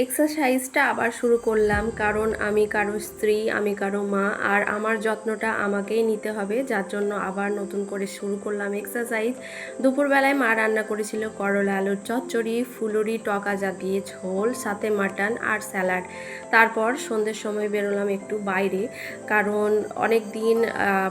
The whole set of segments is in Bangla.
এক্সারসাইজটা আবার শুরু করলাম, কারণ আমি কারো স্ত্রী, আমি কারো মা, আর আমার যত্নটা আমাকেই নিতে হবে, যার জন্য আবার নতুন করে শুরু করলাম এক্সারসাইজ। দুপুরবেলায় মা রান্না করেছিল করলা আলুর চচ্চড়ি, ফুলুরি টকা দিয়ে ঝোল, সাথে মাটন আর স্যালাড। তারপর সন্ধ্যের সময় বেরোলাম একটু বাইরে, কারণ অনেক দিন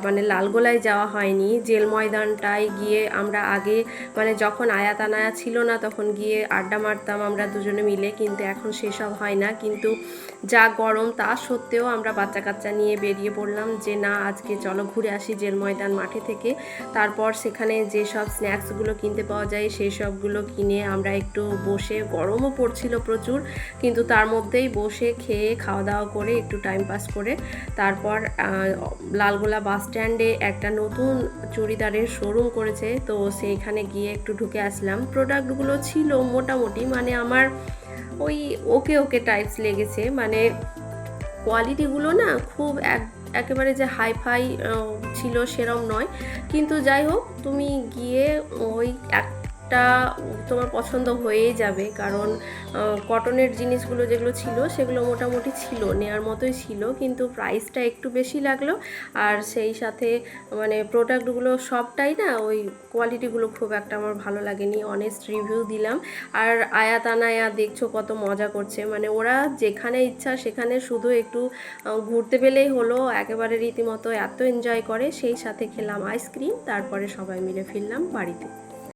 মানে লালগোলায় যাওয়া হয়নি। জেল ময়দানটায় গিয়ে আমরা আগে মানে যখন আয়াত আনায়া ছিল না তখন গিয়ে আড্ডা মারতাম আমরা দুজনে মিলে, কিন্তু এখন সেসব হয় না। কিন্তু যা গরম তা সত্ত্বেও আমরা বাচ্চা কাচ্চা নিয়ে বেরিয়ে পড়লাম যে না, আজকে চলো ঘুরে আসি জেল ময়দান মাঠে থেকে। তারপর সেখানে যেসব স্ন্যাক্সগুলো কিনতে পাওয়া যায় সেই সবগুলো কিনে আমরা একটু বসে, গরমও পড়ছিল প্রচুর, কিন্তু তার মধ্যেই বসে খেয়ে খাওয়া দাওয়া করে একটু টাইম পাস করে তারপর লালগোলা বাস স্ট্যান্ডে একটা নতুন চুড়িদারের শোরুম করেছে, তো সেইখানে গিয়ে একটু ঢুকে আসলাম। প্রোডাক্টগুলো ছিল মোটামুটি, মানে আমার ওই ওকে ওকে টাইপস লেগেছে, মানে কোয়ালিটিগুলো না খুব একেবারে যে হাই ফাই ছিল সেরম নয়। কিন্তু যাই হোক, তুমি গিয়ে ওই একটা তোমার পছন্দ হয়েই যাবে, কারণ কটনের জিনিসগুলো যেগুলো ছিল সেগুলো মোটামুটি ছিল, নেওয়ার মতোই ছিল, কিন্তু প্রাইসটা একটু বেশি লাগলো। আর সেই সাথে মানে প্রোডাক্টগুলো সবটাই না, ওই কোয়ালিটিগুলো খুব একটা আমার ভালো লাগেনি, অনেস্ট রিভিউ দিলাম। আর আয়াত আনায়া দেখছো কত মজা করছে, মানে ওরা যেখানে ইচ্ছা সেখানে শুধু একটু ঘুরতে পেলেই হলো, একেবারে রীতিমতো এত এনজয় করে। সেই সাথে খেলাম আইসক্রিম, তারপরে সবাই মিলে ফিরলাম বাড়িতে।